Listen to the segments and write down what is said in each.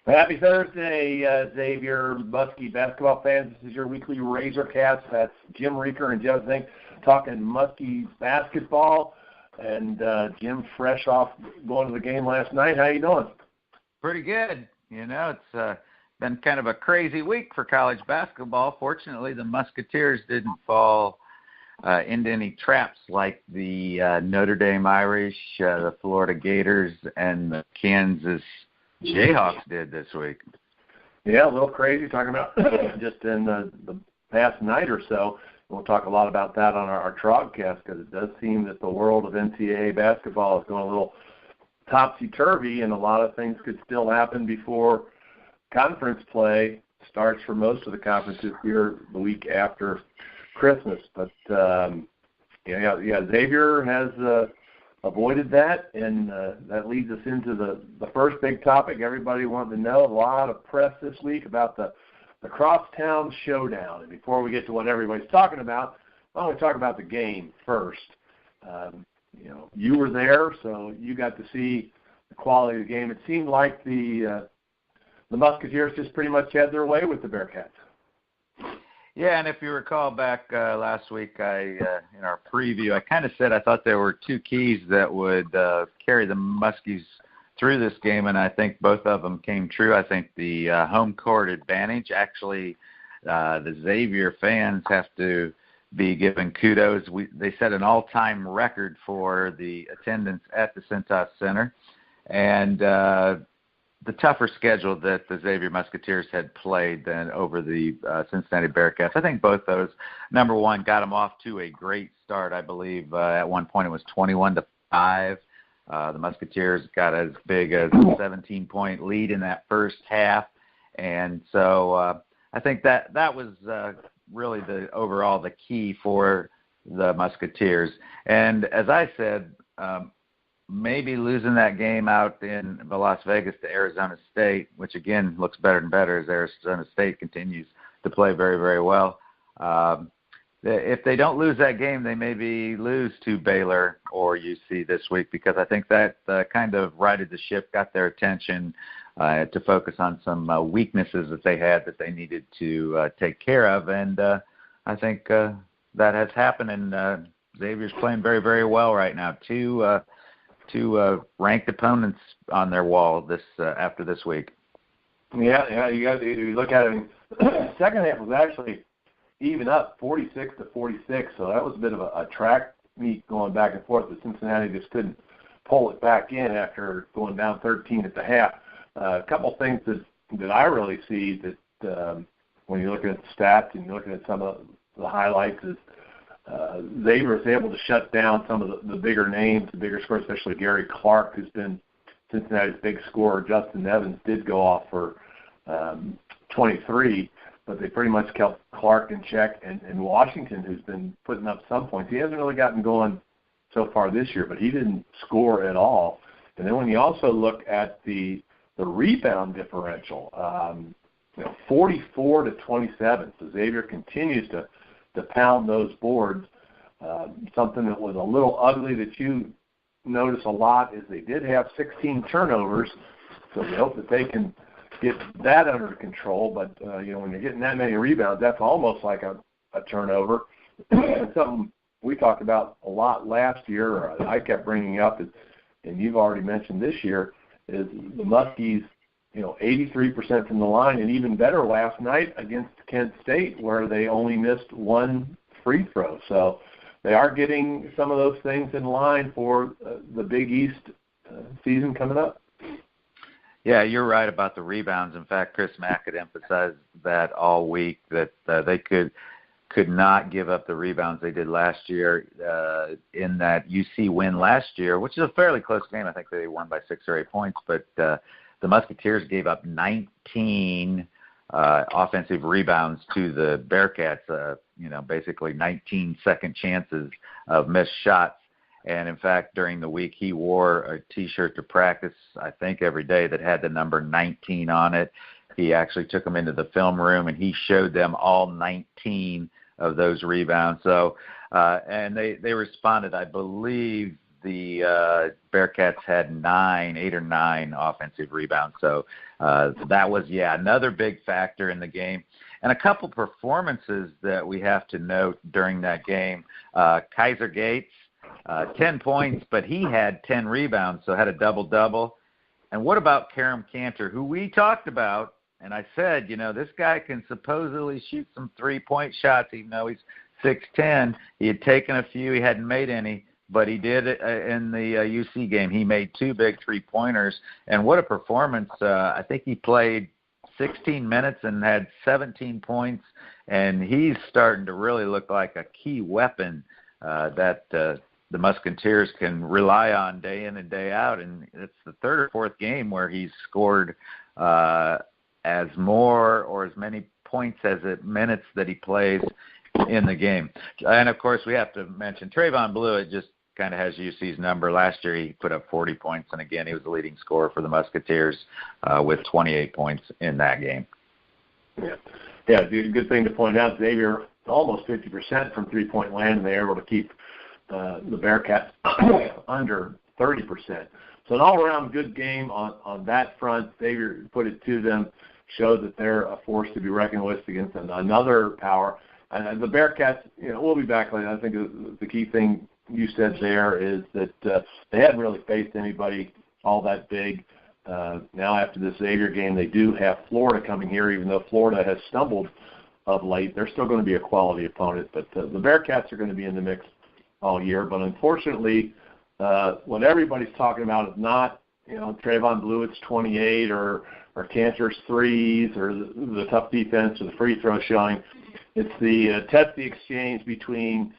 Happy Thursday, Xavier, Muskie basketball fans. This is your weekly Razorcast. That's Jim Reaker and Joe Zink talking Muskie basketball. And Jim, fresh off going to the game last night. How you doing? Pretty good. It's been kind of a crazy week for college basketball. Fortunately, the Musketeers didn't fall into any traps like the Notre Dame Irish, the Florida Gators, and the Kansas Jayhawks did this week. Yeah, a little crazy talking about just in the past night or so. We'll talk a lot about that on our Trogcast because it does seem that the world of NCAA basketball is going a little topsy-turvy, and a lot of things could still happen before conference play starts for most of the conferences here the week after Christmas. But, Xavier has avoided that, and that leads us into the first big topic everybody wanted to know. A lot of press this week about the Crosstown Showdown. And before we get to what everybody's talking about, why don't we talk about the game first? You were there, so you got to see the quality of the game. It seemed like the Musketeers just pretty much had their way with the Bearcats. Yeah, and if you recall back last week, in our preview, I kind of said I thought there were two keys that would carry the Muskies through this game, and I think both of them came true. I think the home court advantage, actually, the Xavier fans have to be given kudos. They set an all-time record for the attendance at the Cintas Center, and the tougher schedule that the Xavier Musketeers had played than over the Cincinnati Bearcats. I think both those, number one, got them off to a great start. I believe at one point it was 21-5. The Musketeers got as big as a 17-point lead in that first half. And so I think that was really the key for the Musketeers. And as I said, maybe losing that game out in Las Vegas to Arizona State, which again looks better and better as Arizona State continues to play very, very well. If they don't lose that game, they maybe lose to Baylor or UC this week, because I think that kind of righted the ship, got their attention to focus on some weaknesses that they had that they needed to take care of. And I think that has happened, and Xavier's playing very, very well right now. Two ranked opponents on their wall after this week. Yeah, you look at it. Second half was actually even up 46-46, so that was a bit of a track meet going back and forth. But Cincinnati just couldn't pull it back in after going down 13 at the half. A couple things that I really see that when you're looking at the stats and you're looking at some of the highlights is Xavier was able to shut down some of the bigger names, the bigger scores, especially Gary Clark, who's been Cincinnati's big scorer. Justin Evans did go off for 23, but they pretty much kept Clark in check. And Washington, who's been putting up some points, he hasn't really gotten going so far this year, but he didn't score at all. And then when you also look at the rebound differential, 44-27, so Xavier continues to pound those boards. Something that was a little ugly that you notice a lot is they did have 16 turnovers, so we hope that they can get that under control. But, when you're getting that many rebounds, that's almost like a turnover. Something we talked about a lot last year, or I kept bringing up, and you've already mentioned this year, is the Muskies, 83% from the line, and even better last night against Kent State, where they only missed one free throw. So they are getting some of those things in line for the Big East season coming up. Yeah, you're right about the rebounds. In fact, Chris Mack had emphasized that all week, that they could not give up the rebounds they did last year in that UC win last year, which is a fairly close game. I think they won by 6 or 8 points, but the Musketeers gave up 19 offensive rebounds to the Bearcats, basically 19 second chances of missed shots. And, in fact, during the week, he wore a T-shirt to practice, I think, every day that had the number 19 on it. He actually took them into the film room, and he showed them all 19 of those rebounds. So, and they responded. I believe the Bearcats had 8 or 9 offensive rebounds. So that was, another big factor in the game. And a couple performances that we have to note during that game. Kaiser Gates, 10 points, but he had 10 rebounds, so had a double-double. And what about Karam Cantor, who we talked about, and I said, this guy can supposedly shoot some three-point shots, even though he's 6'10". He had taken a few. He hadn't made any, but he did in the UC game. He made 2 big three-pointers. And what a performance. I think he played 16 minutes and had 17 points, and he's starting to really look like a key weapon that the Musketeers can rely on day in and day out. And it's the 3rd or 4th game where he's scored as many points as minutes that he plays in the game. And, of course, we have to mention Trayvon Blewett just kind of has UC's number. Last year he put up 40 points, and again, he was the leading scorer for the Musketeers with 28 points in that game. Yeah, good thing to point out, Xavier, almost 50% from three-point land, and they were able to keep the Bearcats under 30%. So an all-around good game on that front. Xavier put it to them, showed that they're a force to be reckoned with against another power. And the Bearcats, we'll be back later. I think the key thing you said there is that they hadn't really faced anybody all that big. Now after this Xavier game, they do have Florida coming here, even though Florida has stumbled of late. They're still going to be a quality opponent, but the Bearcats are going to be in the mix all year. But unfortunately, what everybody's talking about is not, Trayvon Blewett's 28 or Cantor's threes or the tough defense or the free throw showing. It's the testy exchange between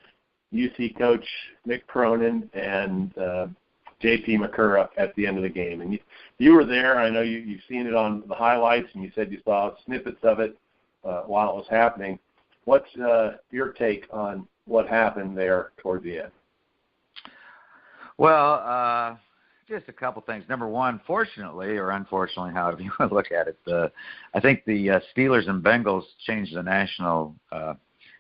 UC coach Mick Cronin and J.P. McCurra at the end of the game. And you were there. I know you've seen it on the highlights, and you said you saw snippets of it while it was happening. What's your take on what happened there toward the end? Well, just a couple things. Number one, fortunately or unfortunately, however you want to look at it, I think the Steelers and Bengals changed the national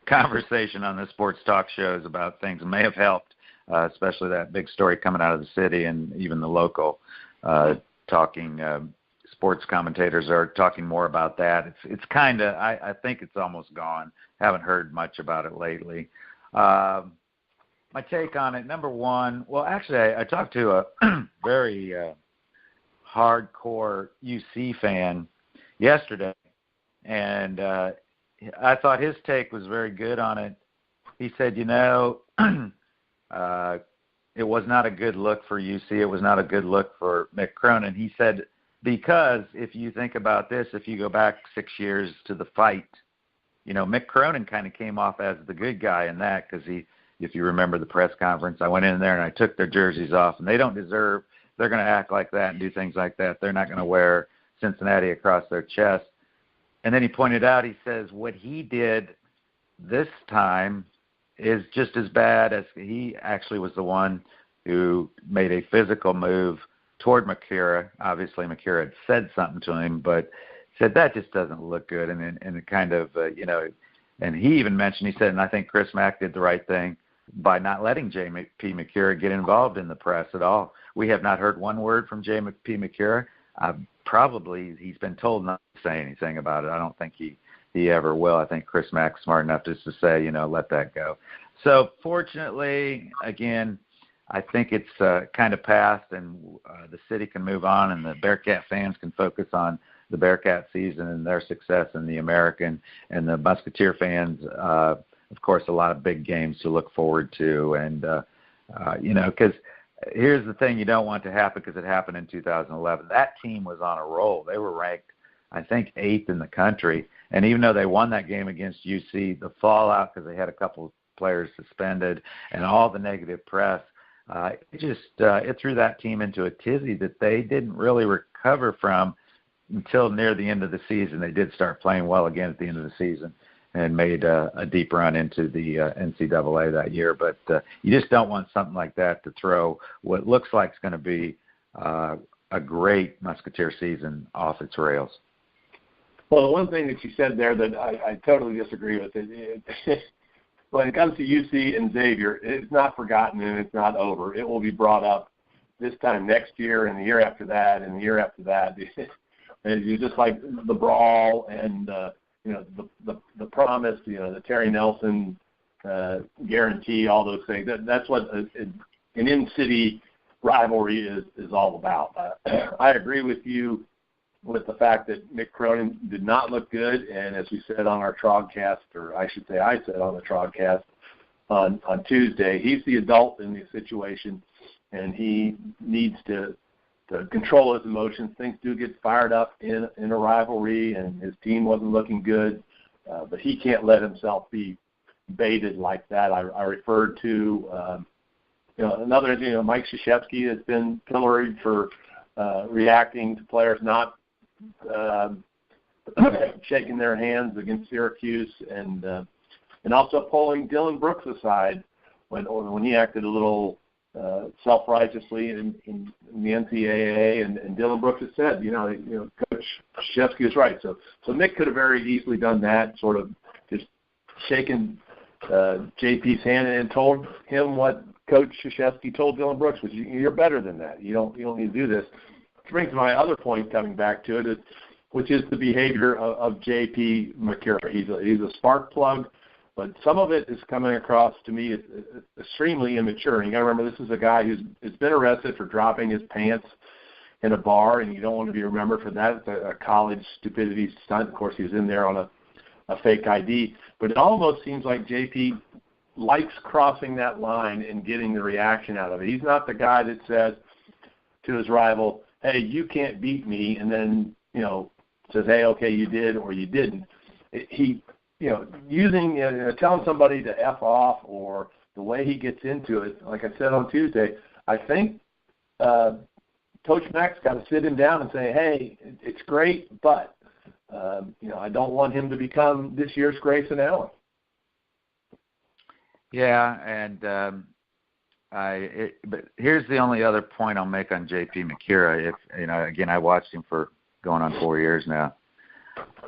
conversation on the sports talk shows about things that may have helped, especially that big story coming out of the city and even the local talking sports commentators are talking more about that. It's kind of, I think it's almost gone. Haven't heard much about it lately. My take on it, number one, well, actually, I talked to a very hardcore UC fan yesterday, and I thought his take was very good on it. He said, it was not a good look for UC. It was not a good look for Mick Cronin. He said, because if you think about this, if you go back 6 years to the fight, Mick Cronin kind of came off as the good guy in that because if you remember the press conference, I went in there and I took their jerseys off, and they don't deserve, they're going to act like that and do things like that. They're not going to wear Cincinnati across their chest. And then he pointed out, he says, what he did this time is just as bad as he actually was the one who made a physical move toward McCurra. Obviously, McCurra had said something to him, but said that just doesn't look good. And it kind of, and he even mentioned, he said, and I think Chris Mack did the right thing by not letting J.P. McCurra get involved in the press at all. We have not heard one word from J.P. McCurra. Probably he's been told not to say anything about it. I don't think he ever will. I think Chris Mack's smart enough just to say, let that go. So fortunately, again, I think it's kind of past, and the city can move on, and the Bearcat fans can focus on the Bearcat season and their success in the American, and the Musketeer fans, of course, a lot of big games to look forward to. And, because here's the thing you don't want to happen, because it happened in 2011. That team was on a roll. They were ranked, I think, 8th in the country. And even though they won that game against UC, the fallout, because they had a couple of players suspended and all the negative press, it threw that team into a tizzy that they didn't really recover from until near the end of the season. They did start playing well again at the end of the season and made a deep run into the NCAA that year. But you just don't want something like that to throw what looks like it's going to be a great Musketeer season off its rails. Well, the one thing that you said there that I totally disagree with, when it comes to UC and Xavier, it's not forgotten and it's not over. It will be brought up this time next year and the year after that and the year after that. You're just like the brawl and the promise, the Terry Nelson guarantee, all those things. That's what an in-city rivalry is all about. I agree with you with the fact that Mick Cronin did not look good, and as we said on our Trogcast, or I should say I said on the Trogcast on Tuesday, he's the adult in the situation, and he needs to control his emotions. Things do get fired up in a rivalry, and his team wasn't looking good, but he can't let himself be baited like that. I referred to another, Mike Krzyzewski has been pilloried for reacting to players not shaking their hands against Syracuse, and also pulling Dylan Brooks aside when he acted a little self-righteously in the NCAA, and Dylan Brooks has said, Coach Krzyzewski is right. So Mick could have very easily done that, sort of just shaken JP's hand and told him what Coach Krzyzewski told Dylan Brooks, which you're better than that. You don't need to do this. Which brings my other point, coming back to it, which is the behavior of JP Macura. He's a spark plug, but some of it is coming across to me as extremely immature. And you got to remember, this is a guy who's been arrested for dropping his pants in a bar, and you don't want to be remembered for that. It's a college stupidity stunt. Of course, he was in there on a fake ID. But it almost seems like JP likes crossing that line and getting the reaction out of it. He's not the guy that says to his rival, hey, you can't beat me, and then, says, hey, okay, you did or you didn't. He, telling somebody to F off, or the way he gets into it, like I said on Tuesday, I think Coach Mack's got to sit him down and say, hey, it's great, but, I don't want him to become this year's Grayson Allen. Yeah, and but here's the only other point I'll make on JP Macura. Again, I watched him for going on 4 years now,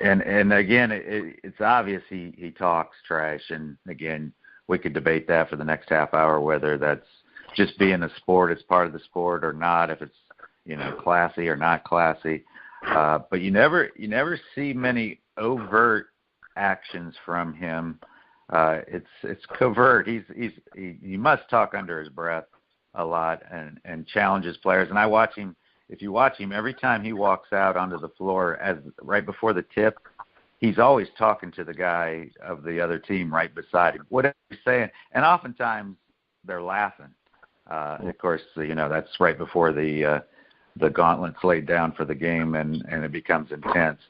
and again, it's obvious he talks trash, and again, we could debate that for the next half hour, whether that's just being a sport, it's part of the sport or not, if it's classy or not classy. But you never see many overt actions from him. It's covert. He must talk under his breath a lot and challenges players. And I watch him. If you watch him, every time he walks out onto the floor, right before the tip, he's always talking to the guy of the other team right beside him. Whatever he's saying, and oftentimes they're laughing. Of course, that's right before the gauntlet's laid down for the game, and it becomes intense.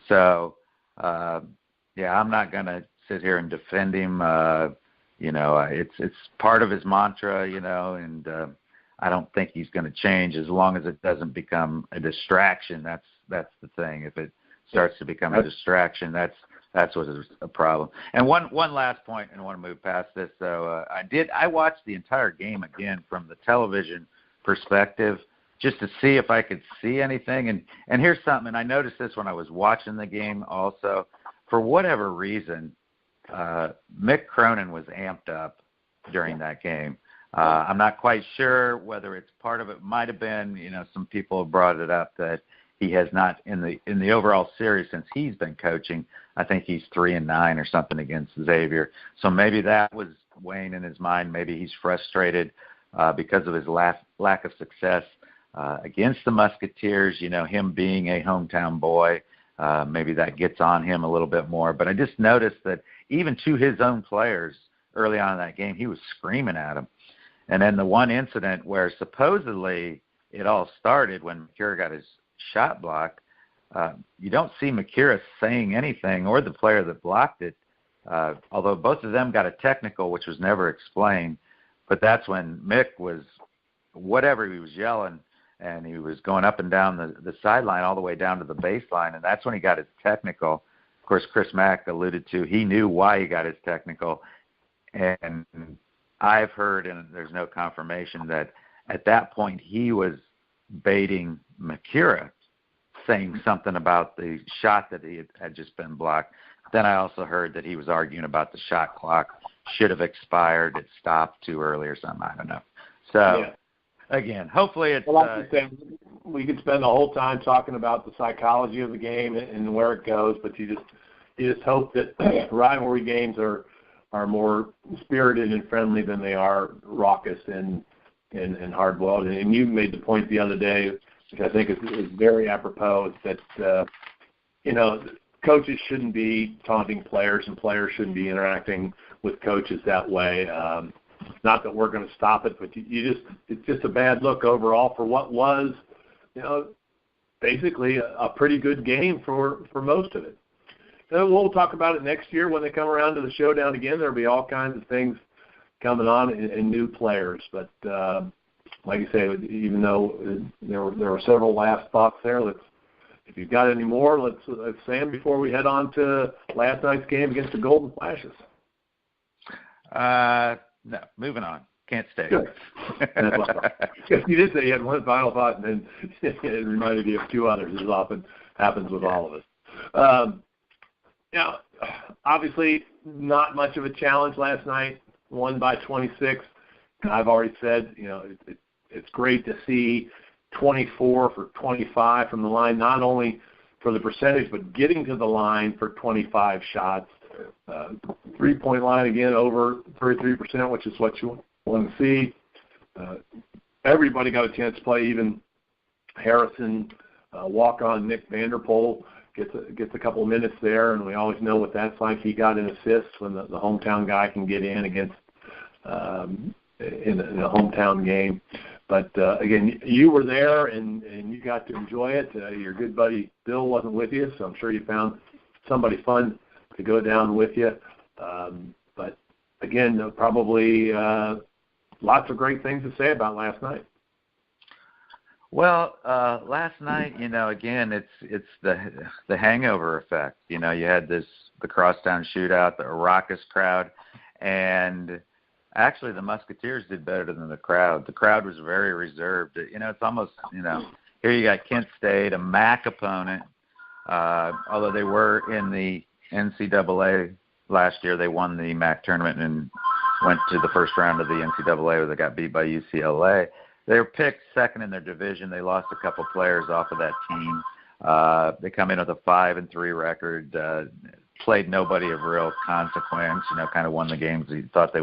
So, I'm not going to sit here and defend him. It's part of his mantra, and I don't think he's going to change as long as it doesn't become a distraction. That's the thing. If it starts to become a distraction, that's what is a problem. And one last point, and I want to move past this. So I watched the entire game again from the television perspective, just to see if I could see anything. And here's something, and I noticed this when I was watching the game also. For whatever reason, Mick Cronin was amped up during that game. I'm not quite sure whether it's part of it. Might have been, some people have brought it up that he has not in the overall series since he's been coaching. I think he's 3-9 or something against Xavier. So maybe that was weighing in his mind. Maybe he's frustrated because of his lack of success against the Musketeers. Him being a hometown boy, maybe that gets on him a little bit more. But I just noticed that even to his own players early on in that game, he was screaming at them. And then the one incident where supposedly it all started when Macura got his shot blocked, you don't see Macura saying anything, or the player that blocked it, although both of them got a technical, which was never explained. But that's when Mick was, whatever he was yelling, and he was going up and down the sideline all the way down to the baseline, and that's when he got his technical. Of course, Chris Mack alluded to he knew why he got his technical, and I've heard, and there's no confirmation, that at that point he was baiting Macura, saying something about the shot that he had just been blocked. Then I also heard that he was arguing about the shot clock should have expired. It stopped too early or something. I don't know. So, again, hopefully it's... Well, like you said, we could spend the whole time talking about the psychology of the game and where it goes, but you just hope that rivalry games are more spirited and friendly than they are raucous and hard-boiled. And you made the point the other day, which I think is very apropos, is that, coaches shouldn't be taunting players and players shouldn't be interacting with coaches that way. Not that we're going to stop it, but it's just a bad look overall for what was, basically a pretty good game for most of it. And we'll talk about it next year when they come around to the showdown again. There'll be all kinds of things coming on and new players. But like I say, even though there were several last thoughts there, if you've got any more, let's say them before we head on to last night's game against the Golden Flashes. No, moving on. Can't stay. Good. You did say you had one final thought, and then it reminded you of two others, as often happens with all of us. Obviously, not much of a challenge last night. Won by 26. I've already said, it's great to see 24 for 25 from the line, not only for the percentage, but getting to the line for 25 shots. Three-point line again over 33%, which is what you want to see. Everybody got a chance to play. Even Harrison, walk-on Nick Vanderpool gets a couple of minutes there, and we always know what that's like. He got an assist when the hometown guy can get in against in a hometown game. But again, you were there and you got to enjoy it. Your good buddy Bill wasn't with you, so I'm sure you found somebody fun to go down with you. But again, probably lots of great things to say about last night. Well, last night, again, it's the hangover effect. You had the Crosstown Shootout, the raucous crowd, and actually the Musketeers did better than the crowd. The crowd was very reserved. It's almost, here you got Kent State, a MAC opponent, although they were in the NCAA last year. They won the MAC tournament and went to the first round of the NCAA where they got beat by UCLA. They were picked second in their division. They lost a couple players off of that team. They come in with a 5-3 record, played nobody of real consequence, kind of won the games they thought they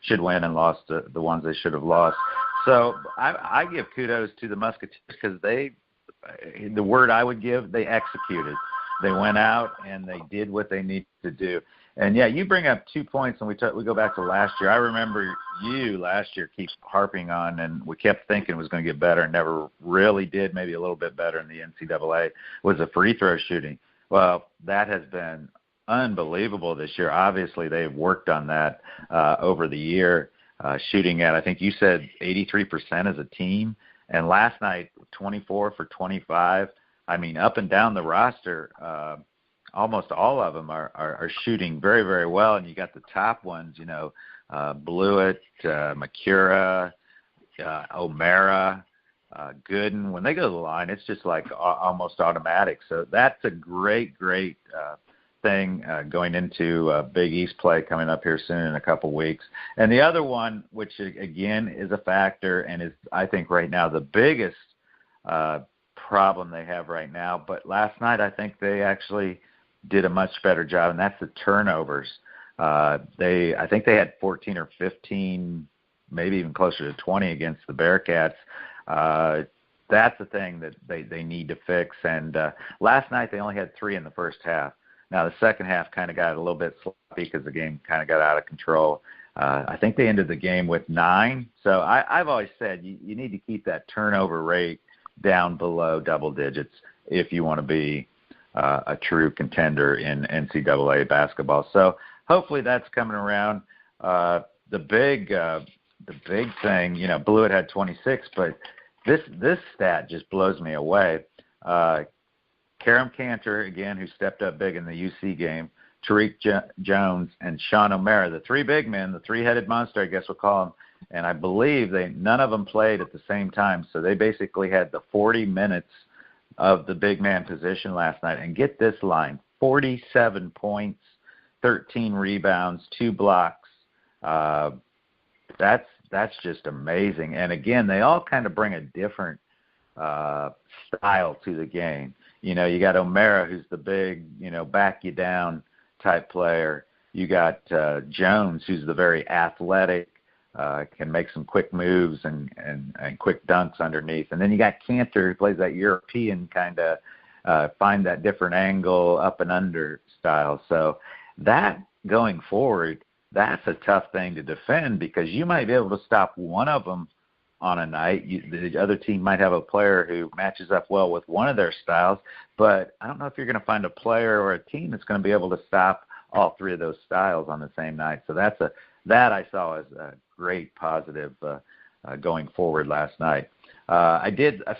should win, and lost the ones they should have lost. So I give kudos to the Musketeers because the word I would give, they executed. They went out and they did what they needed to do. And, yeah, you bring up 2 points, and we go back to last year. I remember you last year keep harping on, and we kept thinking it was going to get better and never really did, maybe a little bit better in the NCAA, was the free throw shooting. Well, that has been unbelievable this year. Obviously, they've worked on that over the year, shooting at, I think you said 83% as a team. And last night, 24 for 25. I mean, up and down the roster, almost all of them are shooting very, very well. And you got the top ones, Blewett, Makura, O'Mara, Gooden. When they go to the line, it's just like almost automatic. So that's a great, great thing going into Big East play coming up here soon in a couple weeks. And the other one, which, again, is a factor and is, I think, right now the biggest problem they have right now. But last night I think they actually did a much better job, and that's the turnovers. I think they had 14 or 15, maybe even closer to 20 against the Bearcats. That's the thing that they need to fix. And last night they only had 3 in the first half. Now the second half kind of got a little bit sloppy because the game kind of got out of control. I think they ended the game with 9. So I've always said you need to keep that turnover rate down below double digits if you want to be a true contender in NCAA basketball. So hopefully that's coming around. The big thing, Blewett had 26, but this stat just blows me away. Karam Cantor, again, who stepped up big in the UC game, Tariq Jones, and Sean O'Mara, the 3 big men, the 3-headed monster, I guess we'll call them. And I believe none of them played at the same time, so they basically had the 40 minutes of the big man position last night. And get this line, 47 points, 13 rebounds, 2 blocks, That's just amazing. And again, they all kind of bring a different style to the game. You know, you got O'Mara, who's the big, back you down type player. You got Jones, who's the very athletic, can make some quick moves and quick dunks underneath. And then you got Cantor, who plays that European kind of find that different angle up and under style. So that going forward, that's a tough thing to defend because you might be able to stop one of them on a night. The other team might have a player who matches up well with one of their styles, but I don't know if you're going to find a player or a team that's going to be able to stop all three of those styles on the same night. So that I saw as a great positive going forward last night. I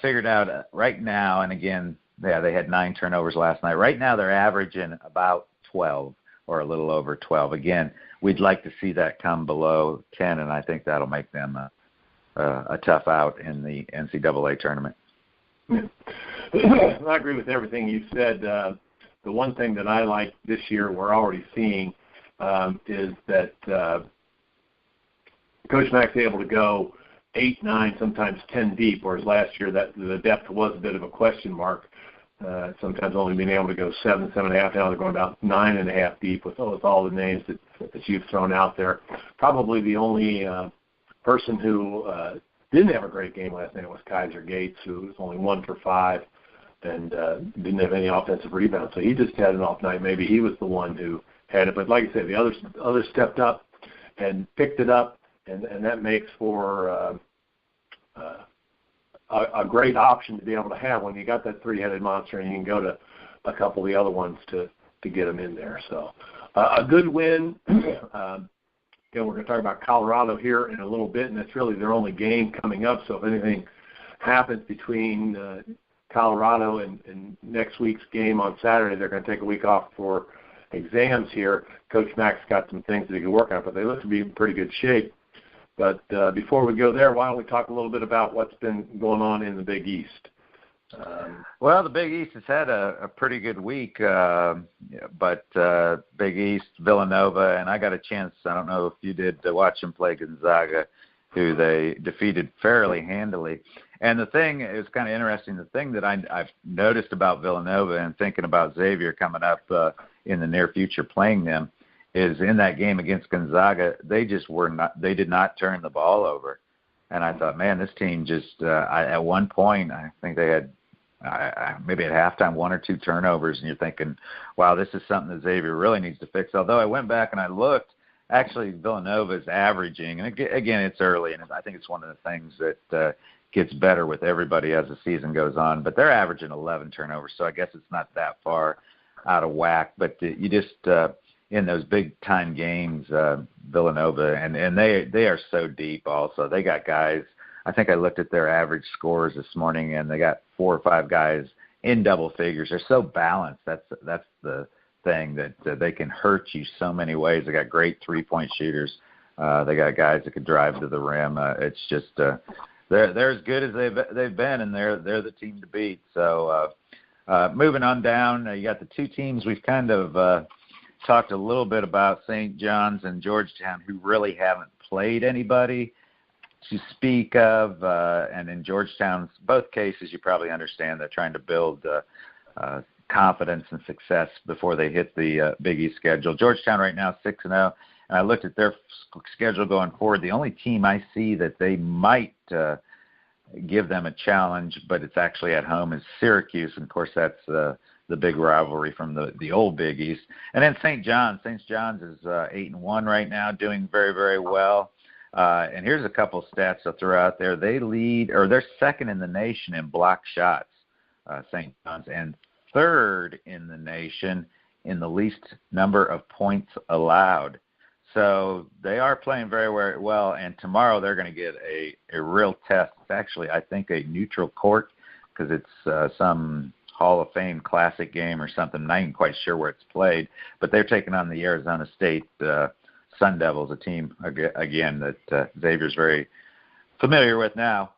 figured out right now, and again, they had 9 turnovers last night. Right now they're averaging about 12 or a little over 12. Again, we'd like to see that come below 10, and I think that'll make them a tough out in the NCAA tournament. I agree with everything you said. The one thing that I like this year we're already seeing is that Coach Mack's able to go 8, 9, sometimes 10 deep, whereas last year that the depth was a bit of a question mark. Sometimes only being able to go 7, 7.5. Now they're going about 9.5 deep with all the names that you've thrown out there. Probably the only person who didn't have a great game last night was Kaiser Gates, who was only 1 for 5 and didn't have any offensive rebounds. So he just had an off night. Maybe he was the one who had it. But like I said, the others stepped up and picked it up, and that makes for a great option to be able to have when you got that three-headed monster and you can go to a couple of the other ones to get them in there. So a good win. Again, we're going to talk about Colorado here in a little bit, and that's really their only game coming up. So if anything happens between Colorado and next week's game on Saturday, they're going to take a week off for exams here. Coach Mack's got some things that he can work on, but they look to be in pretty good shape. But before we go there, why don't we talk a little bit about what's been going on in the Big East? Well, the Big East has had a pretty good week, but Big East, Villanova, and I got a chance, I don't know if you did, to watch them play Gonzaga, who they defeated fairly handily. And the thing, it was kind of interesting, the thing that I've noticed about Villanova and thinking about Xavier coming up in the near future playing them, is in that game against Gonzaga, they did not turn the ball over. And I thought, man, this team just, at one point, I think they had, maybe at halftime, 1 or 2 turnovers, and you're thinking, wow, this is something that Xavier really needs to fix. Although I went back and I looked, actually Villanova is averaging, and again, it's early, and I think it's one of the things that gets better with everybody as the season goes on, but they're averaging 11 turnovers, so I guess it's not that far out of whack. But you just, in those big-time games, Villanova, and they are so deep also. They got guys, I think I looked at their average scores this morning, and they got 4 or 5 guys in double figures. They're so balanced. That's the thing, that they can hurt you so many ways. They got great three-point shooters. They got guys that can drive to the rim. It's just they're as good as they've been, and they're the team to beat. So moving on down, you got the 2 teams we've kind of talked a little bit about, St. John's and Georgetown, who really haven't played anybody to speak of. And in Georgetown's both cases, you probably understand they're trying to build confidence and success before they hit the Big East schedule. Georgetown right now 6-0, and I looked at their schedule going forward. The only team I see that they might give them a challenge, but it's actually at home, is Syracuse. And of course, that's the big rivalry from the old Big East. And then St. John's. St. John's is 8-1 right now, doing very, very well. And here's a couple stats I'll throw out there. They're second in the nation in block shots, St. John's, and third in the nation in the least number of points allowed. So they are playing very, very well, and tomorrow they're going to get a real test. It's actually, I think, a neutral court because it's some Hall of Fame classic game or something. I'm not even quite sure where it's played, but they're taking on the Arizona State Sun Devils, a team, again, that Xavier's very familiar with now.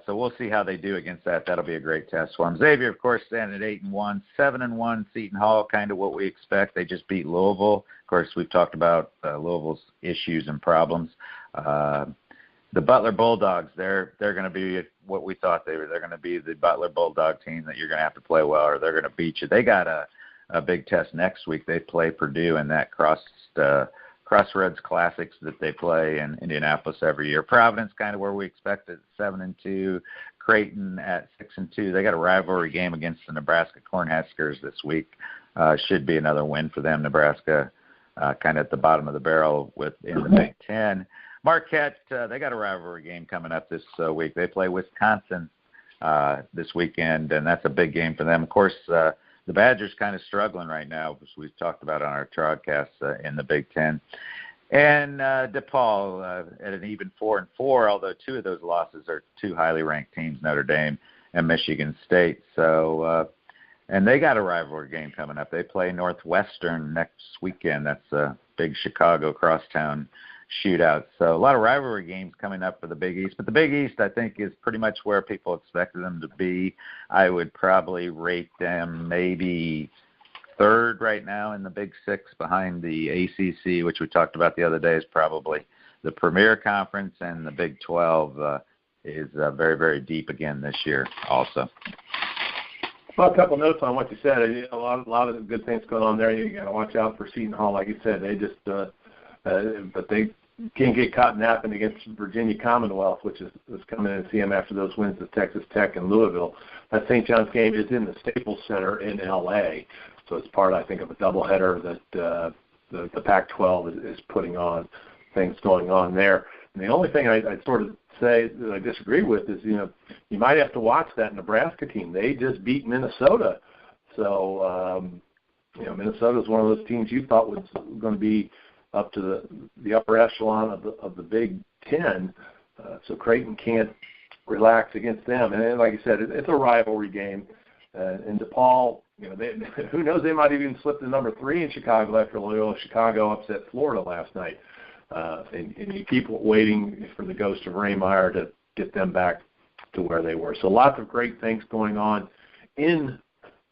So we'll see how they do against that. That'll be a great test for them. Xavier, of course, standing at 8-1, 7-1. Seton Hall, kind of what we expect. They just beat Louisville. Of course, we've talked about Louisville's issues and problems. The Butler Bulldogs, they're going to be what we thought they were. They're going to be the Butler Bulldog team that you're going to have to play well, or they're going to beat you. They got a big test next week. They play Purdue in that Crossroads Classics that they play in Indianapolis every year. Providence, kind of where we expected, 7-2. Creighton at 6-2. They got a rivalry game against the Nebraska Cornhuskers this week. Should be another win for them. Nebraska, kind of at the bottom of the barrel in the Big Ten. Marquette, they got a rivalry game coming up this week. They play Wisconsin this weekend, and that's a big game for them. Of course, the Badgers kind of struggling right now, as we've talked about on our broadcasts in the Big Ten. And DePaul at an even 4-4, although two of those losses are two highly ranked teams, Notre Dame and Michigan State. So, and they got a rivalry game coming up. They play Northwestern next weekend. That's a big Chicago Crosstown Shootout. So a lot of rivalry games coming up for the Big East. But the Big East, I think, is pretty much where people expected them to be. I would probably rate them maybe third right now in the Big Six, behind the ACC, which we talked about the other day, is probably the premier conference, and the Big 12 is very, very deep again this year also. Well, a couple notes on what you said. A lot of good things going on there. You got to watch out for Seton Hall, like you said. They just but they can't get caught napping against Virginia Commonwealth, which is coming in to see them after those wins at Texas Tech and Louisville. That St. John's game is in the Staples Center in L.A., so it's part, I think, of a doubleheader that the Pac-12 is putting on, things going on there. And the only thing I'd sort of say that I disagree with is, you might have to watch that Nebraska team. They just beat Minnesota. So, Minnesota is one of those teams you thought was going to be up to the upper echelon of the Big Ten, so Creighton can't relax against them. And like I said, it's a rivalry game. And DePaul, who knows, they might even slip to number 3 in Chicago after Loyola Chicago upset Florida last night. And you keep waiting for the ghost of Ray Meyer to get them back to where they were. So lots of great things going on in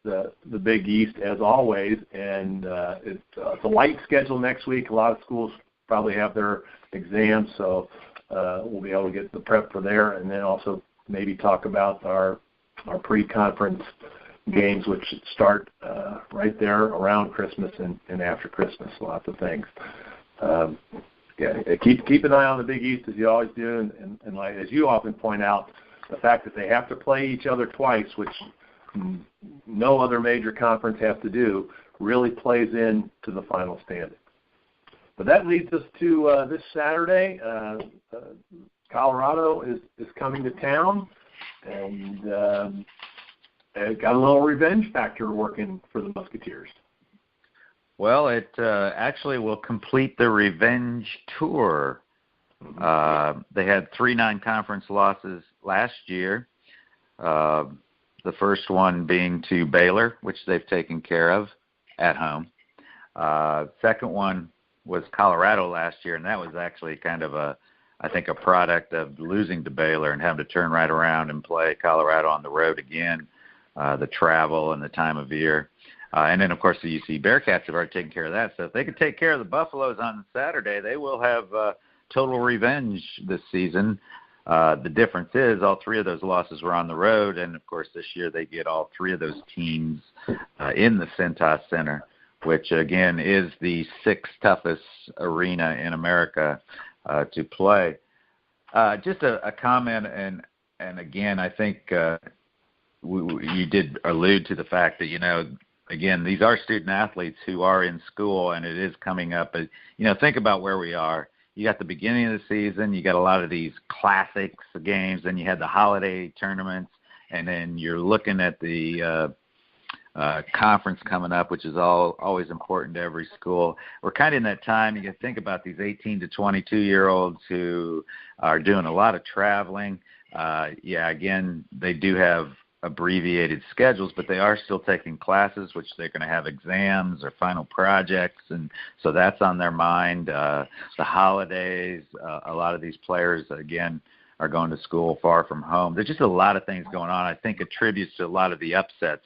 the Big East, as always, and it's a light schedule next week. A lot of schools probably have their exams, so we'll be able to get the prep for there, and then also maybe talk about our pre-conference games, which should start right there around Christmas and after Christmas. Lots of things. Keep an eye on the Big East, as you always do, and like, as you often point out, the fact that they have to play each other twice, which no other major conference has to do, really plays into the final standing. But that leads us to this Saturday. Colorado is coming to town, and got a little revenge factor working for the Musketeers. Well, it actually will complete the revenge tour. They had 3 non-conference losses last year. The first one being to Baylor, which they've taken care of at home. Second one was Colorado last year, and that was actually kind of a product of losing to Baylor and having to turn right around and play Colorado on the road again, the travel and the time of year. And then, of course, the UC Bearcats have already taken care of that. So if they can take care of the Buffaloes on Saturday, they will have total revenge this season. The difference is all 3 of those losses were on the road, and, of course, this year they get all 3 of those teams in the Cintas Center, which, again, is the 6th toughest arena in America to play. Just a comment, and again, I think you did allude to the fact that, again, these are student athletes who are in school, and it is coming up. Think about where we are. You got the beginning of the season, you got a lot of these classics games, then you had the holiday tournaments, and then you're looking at the conference coming up, which is always important to every school. We're kind of in that time. You can think about these 18 to 22-year-olds who are doing a lot of traveling. Again, they do have abbreviated schedules, but they are still taking classes, which they're going to have exams or final projects, and so that's on their mind. The holidays, a lot of these players, again, are going to school far from home. There's just a lot of things going on. I think attributes to a lot of the upsets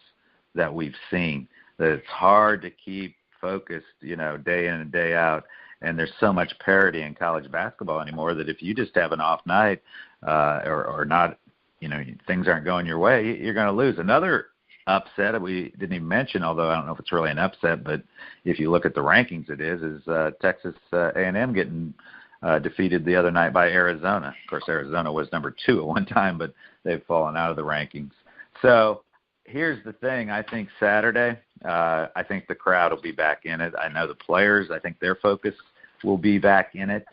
that we've seen, that it's hard to keep focused, day in and day out. And there's so much parity in college basketball anymore that if you just have an off night or not, things aren't going your way, you're going to lose. Another upset we didn't even mention, although I don't know if it's really an upset, but if you look at the rankings, it is Texas A&M getting defeated the other night by Arizona. Of course, Arizona was number 2 at one time, but they've fallen out of the rankings. So here's the thing. I think Saturday, I think the crowd will be back in it. I know the players, I think their focus will be back in it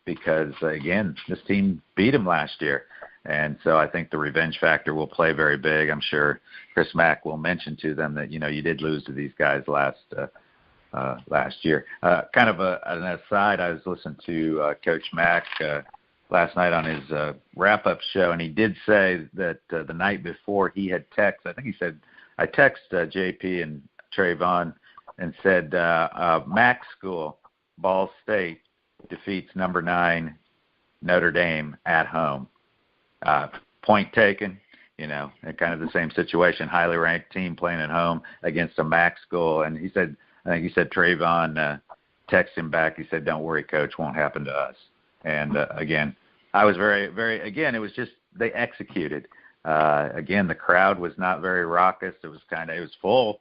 because, again, this team beat them last year. And so I think the revenge factor will play very big. I'm sure Chris Mack will mention to them that, you did lose to these guys last year. Kind of an aside, I was listening to Coach Mack last night on his wrap-up show, and he did say that the night before he had I think he said, I texted JP and Trayvon and said, Mack's school, Ball State, defeats number 9 Notre Dame at home. Point taken, kind of the same situation, highly ranked team playing at home against a MAC school. And he said, I think he said Trayvon texted him back. He said, "Don't worry, Coach, won't happen to us." And again, I was very, very, again, it was just, they executed. Again, the crowd was not very raucous. It was full,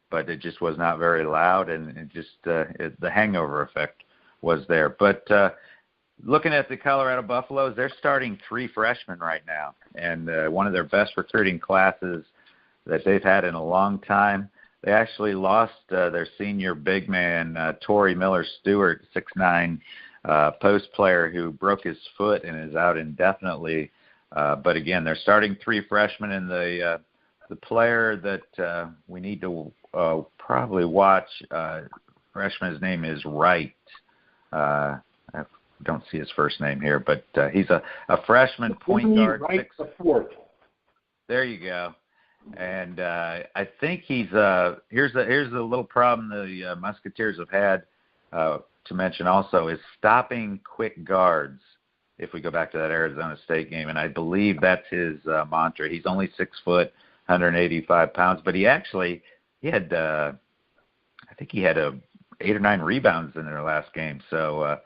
but it just was not very loud. And it just, the hangover effect was there. But looking at the Colorado Buffaloes, they're starting 3 freshmen right now, and one of their best recruiting classes that they've had in a long time. They actually lost their senior big man, Torrey Miller-Stewart, 6'9", post player who broke his foot and is out indefinitely. But again, they're starting 3 freshmen, and the player that we need to probably watch, freshman, his name is Wright. I don't see his first name here, but he's a freshman point guard. Right, the 4th. There you go. And I think he's here's the little problem the Musketeers have had to mention also is stopping quick guards. If we go back to that Arizona State game, and I believe that's his mantra. He's only 6 foot, 185 pounds, but he had I think he had 8 or 9 rebounds in their last game. So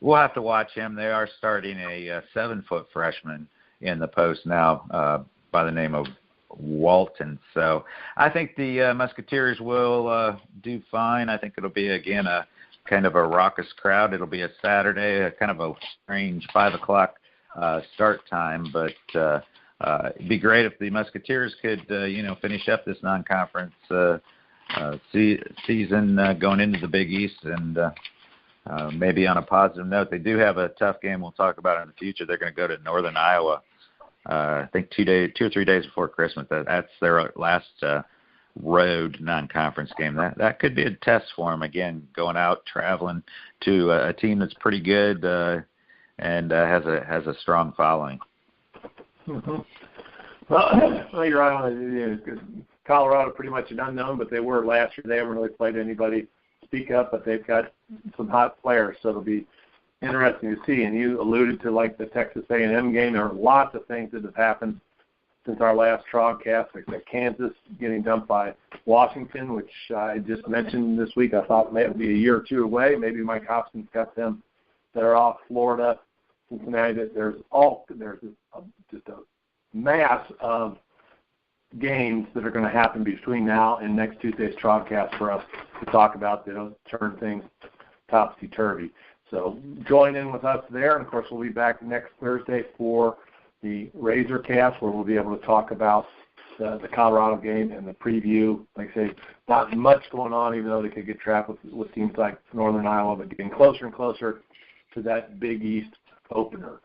we'll have to watch him. They are starting a 7-foot freshman in the post now by the name of Walton. So I think the Musketeers will do fine. I think it'll be, again, a kind of a raucous crowd. It'll be a Saturday, a kind of a strange 5 o'clock start time, but it'd be great if the Musketeers could, finish up this non-conference season going into the Big East and maybe on a positive note. They do have a tough game we'll talk about in the future. They're going to go to Northern Iowa, I think 2 or 3 days before Christmas. That's their last road non-conference game. That could be a test for them, again, going out, traveling to a team that's pretty good and has a strong following. Mm-hmm. Well, you're right on it. Colorado pretty much an unknown, but they were last year. They haven't really played anybody speak up, but they've got some hot players, so it'll be interesting to see. And you alluded to like the Texas A&M game. There are lots of things that have happened since our last broadcast, like the Kansas getting dumped by Washington, which I just mentioned this week. I thought maybe be a year or 2 away. Maybe Mike Hobson's got them that are off Florida, Cincinnati. There's just a mass of games that are going to happen between now and next Tuesday's broadcast for us to talk about that'll turn things topsy-turvy. So join in with us there, and of course we'll be back next Thursday for the Razor Cast, where we'll be able to talk about the Colorado game and the preview. Like I say, not much going on, even though they could get trapped with teams like Northern Iowa, but getting closer and closer to that Big East opener.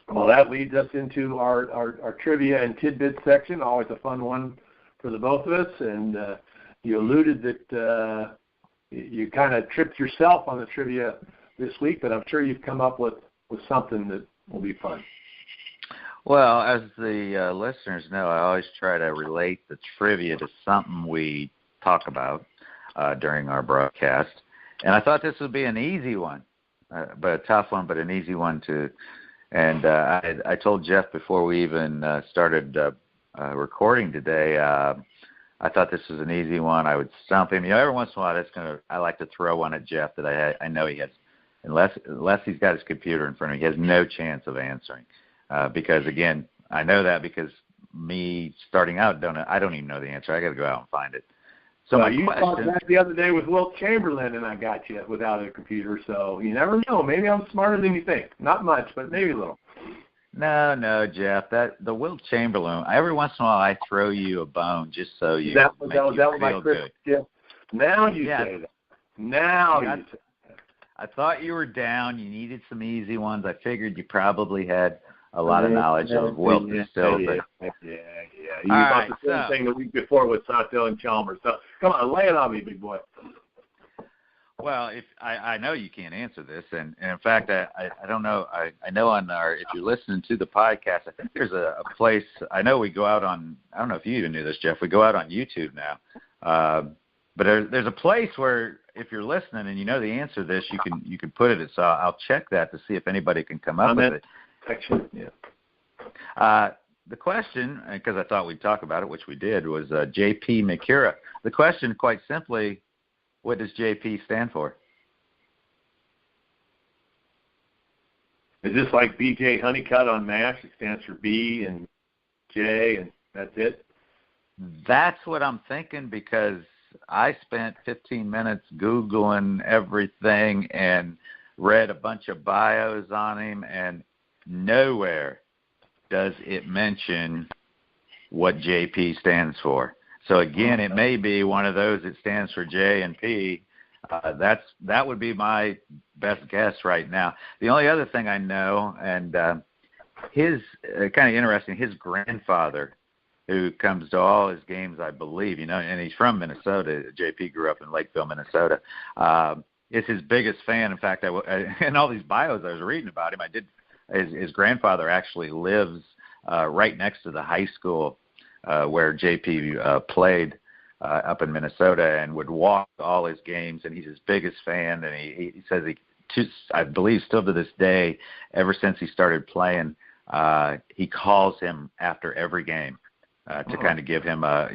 Well, that leads us into our trivia and tidbit section, always a fun one for the both of us. And you alluded that you kind of tripped yourself on the trivia this week, but I'm sure you've come up with something that will be fun. Well, as the listeners know, I always try to relate the trivia to something we talk about during our broadcast. And I thought this would be an easy one. but a tough one, but an easy one too. And I told Jeff before we even started recording today, I thought this was an easy one. I would stump him. Every once in a while, I like to throw one at Jeff that I know he has, unless he's got his computer in front of him, he has no chance of answering. Because again, I know that because me starting out, I don't even know the answer. I got to go out and find it. So well, you thought that the other day with Wilt Chamberlain, and I got you without a computer. So you never know. Maybe I'm smarter than you think. Not much, but maybe a little. No, Jeff. The Wilt Chamberlain. Every once in a while, I throw you a bone just so you that make was you my feel good. Yeah. Now you say that. Now you say that. I thought you were down. You needed some easy ones. I figured you probably had a lot of knowledge of Wilt still. Yeah. You thought the same thing the week before with Sato and Chalmers. So come on, lay it on me, big boy. Well, if I know you can't answer this, and in fact, I don't know. I know if you're listening to the podcast, I think there's a place. I know we go out on. I don't know if you even knew this, Jeff. We go out on YouTube now, but there's a place where if you're listening and you know the answer to this, you can put it. So I'll check that to see if anybody can come up with it. Section, yeah. The question, because I thought we'd talk about it, which we did, was J.P. Mikura. The question, quite simply, what does J.P. stand for? Is this like B.J. Honeycutt on MASH? It stands for B and J, and that's it? That's what I'm thinking, because I spent 15 minutes Googling everything and read a bunch of bios on him, and nowhere does it mention what JP stands for. So again, it may be one of those that stands for J and P. That would be my best guess right now. The only other thing I know, and his kind of interesting, his grandfather, who comes to all his games, I believe, and he's from Minnesota. JP grew up in Lakeville, Minnesota. Is his biggest fan. In fact, in all these bios I was reading about him, his grandfather actually lives right next to the high school where JP played up in Minnesota, and would walk all his games, and he's his biggest fan. And he says I believe still to this day, ever since he started playing, he calls him after every game to kind of give him a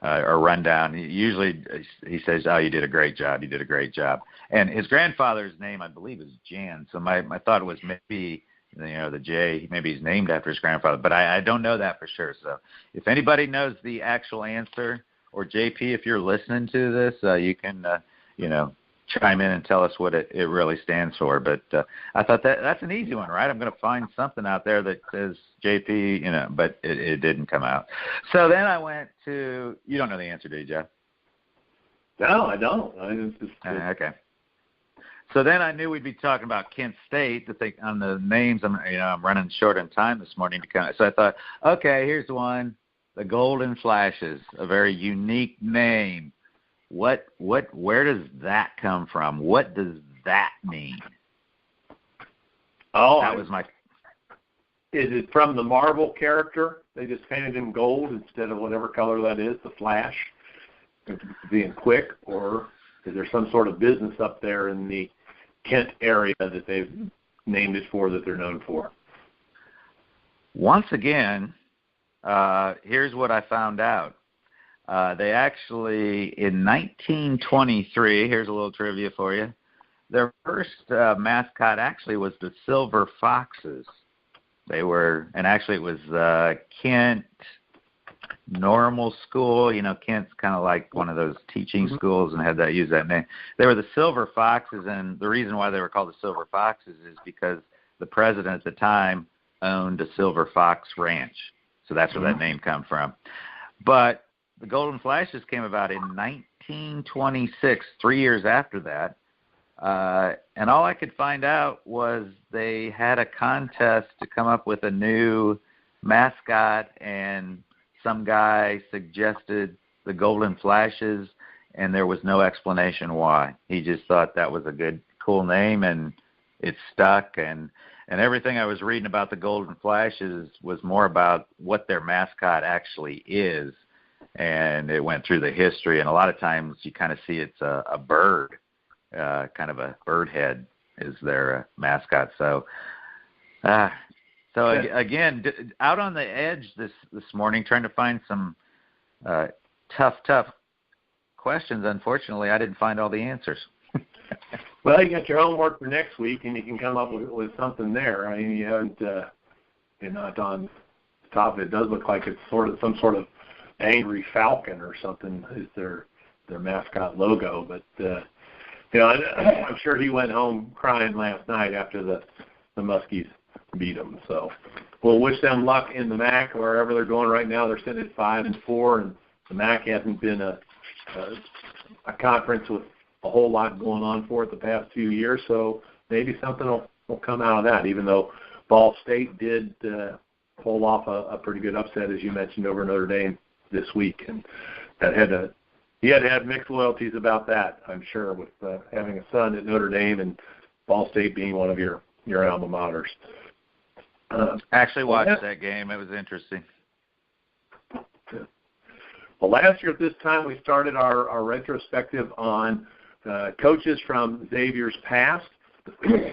rundown. He says, "Oh, you did a great job. You did a great job." And his grandfather's name, I believe, is Jan. So my thought was maybe, the J, maybe he's named after his grandfather, but I don't know that for sure. So if anybody knows the actual answer, or JP, if you're listening to this, you can, chime in and tell us what it really stands for. But I thought that's an easy one, right? I'm going to find something out there that says JP, but it didn't come out. So then I went to, you don't know the answer, do you, Jeff? No, I don't. Okay. So then I knew we'd be talking about Kent State. To think on the names, I'm running short on time this morning so I thought, okay, here's one, the Golden Flashes, a very unique name. Where does that come from? What does that mean? Oh, that was my. Is it from the Marvel character? They just painted him gold instead of whatever color that is, the Flash, being quick, or is there some sort of business up there in the Kent area that they've named it for, that they're known for? Once again, here's what I found out. They actually, in 1923, here's a little trivia for you, their first mascot actually was the Silver Foxes. They were, and actually it was Kent Normal School. Kent's kind of like one of those teaching schools, and had use that name. They were the Silver Foxes, and the reason why they were called the Silver Foxes is because the president at the time owned a Silver Fox Ranch. So that's where that name comes from. But the Golden Flashes came about in 1926, 3 years after that. And all I could find out was they had a contest to come up with a new mascot, and some guy suggested the Golden Flashes, and there was no explanation why. He just thought that was a good, cool name, and it stuck. And everything I was reading about the Golden Flashes was more about what their mascot actually is. And it went through the history, and a lot of times you kind of see it's a bird, kind of a bird head is their mascot. So, again, out on the edge this morning, trying to find some tough questions. Unfortunately, I didn't find all the answers. Well, you got your homework for next week, and you can come up with something there. I mean, you haven't, you're not on top of it. It does look like it's sort of some sort of angry falcon or something is their mascot logo. But I'm sure he went home crying last night after the Muskies beat them. So we'll wish them luck in the MAC wherever they're going right now. They're sitting at 5-4, and the MAC hasn't been a conference with a whole lot going on for it the past few years. So maybe something will come out of that. Even though Ball State did pull off a pretty good upset, as you mentioned, over Notre Dame this week, and that he had to have mixed loyalties about that, I'm sure, with having a son at Notre Dame and Ball State being one of your alma maters. I actually watched that game. It was interesting. Well, last year at this time, we started our retrospective on coaches from Xavier's past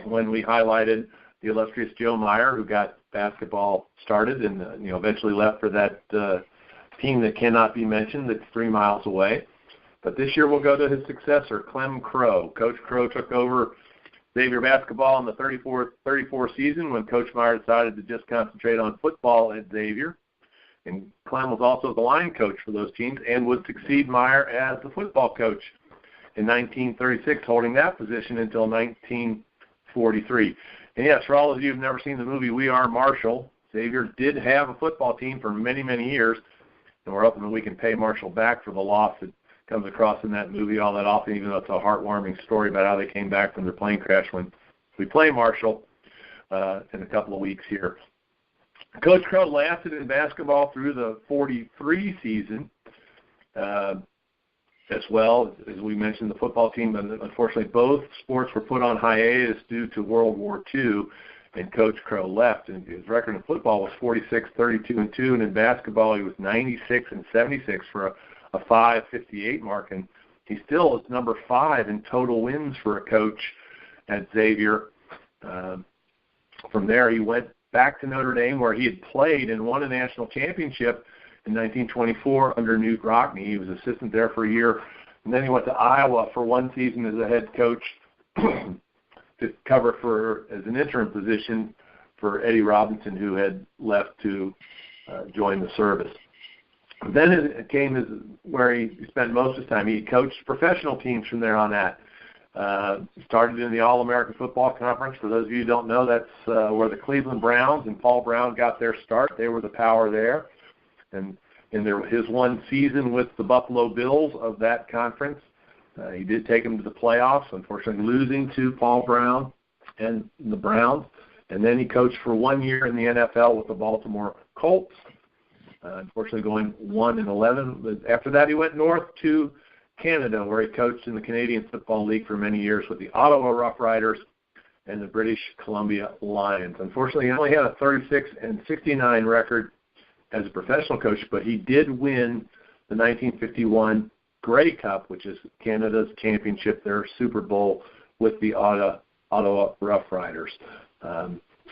when we highlighted the illustrious Joe Meyer, who got basketball started and eventually left for that team that cannot be mentioned that's 3 miles away. But this year we'll go to his successor, Clem Crow. Coach Crow took over Xavier basketball in the 34 season when Coach Meyer decided to just concentrate on football at Xavier. And Clem was also the line coach for those teams and would succeed Meyer as the football coach in 1936, holding that position until 1943. And yes, for all of you who've never seen the movie We Are Marshall, Xavier did have a football team for many, many years, and we're hoping that we can pay Marshall back for the loss that comes across in that movie all that often, even though it's a heartwarming story about how they came back from their plane crash when we play Marshall in a couple of weeks here. Coach Crow lasted in basketball through the 43 season as well. As we mentioned, the football team, unfortunately, both sports were put on hiatus due to World War II, and Coach Crow left. And his record in football was 46, 32, and 2, and in basketball he was 96 and 76 for a 5.58 mark, and he still is number 5 in total wins for a coach at Xavier. From there, he went back to Notre Dame, where he had played and won a national championship in 1924 under Newt Rockne. He was assistant there for a year, and then he went to Iowa for one season as a head coach to cover as an interim position for Eddie Robinson, who had left to join the service. Then it came where he spent most of his time. He coached professional teams from there on out. Started in the All-American Football Conference. For those of you who don't know, that's where the Cleveland Browns and Paul Brown got their start. They were the power there. And in his one season with the Buffalo Bills of that conference, he did take them to the playoffs, unfortunately losing to Paul Brown and the Browns. And then he coached for 1 year in the NFL with the Baltimore Colts, unfortunately going 1-11. But after that, he went north to Canada, where he coached in the Canadian Football League for many years with the Ottawa Rough Riders and the British Columbia Lions. Unfortunately, he only had a 36-69 record as a professional coach, but he did win the 1951 Grey Cup, which is Canada's championship, their Super Bowl, with the Ottawa Rough Riders.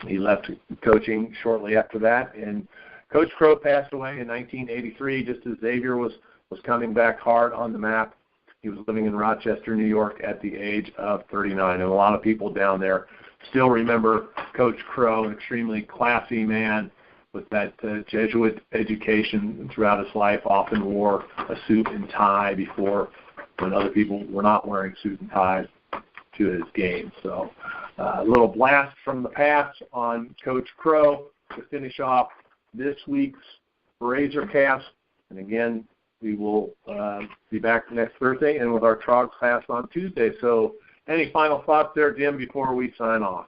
He left coaching shortly after that, and Coach Crow passed away in 1983, just as Xavier was coming back hard on the map. He was living in Rochester, New York at the age of 39, and a lot of people down there still remember Coach Crow, an extremely classy man with that Jesuit education throughout his life, often wore a suit and tie before when other people were not wearing suit and ties to his game. So a little blast from the past on Coach Crow to finish off this week's Razorcast. And again, we will be back next Thursday and with our Trog class on Tuesday. So any final thoughts there, Jim, before we sign off?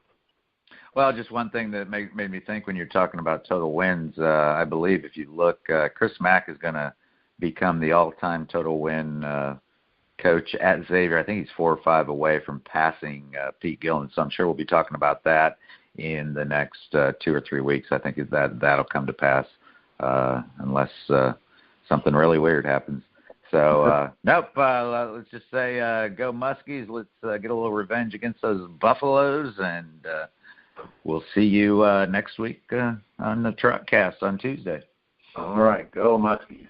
Well, just one thing that made me think when you're talking about total wins, I believe if you look, Chris Mack is going to become the all-time total win coach at Xavier. I think he's 4 or 5 away from passing Pete Gillen, so I'm sure we'll be talking about that in the next 2 or 3 weeks. I think that'll come to pass unless something really weird happens. So, nope, let's just say go Muskies. Let's get a little revenge against those Buffaloes, and we'll see you next week on the Truck Cast on Tuesday. All right, go Muskies.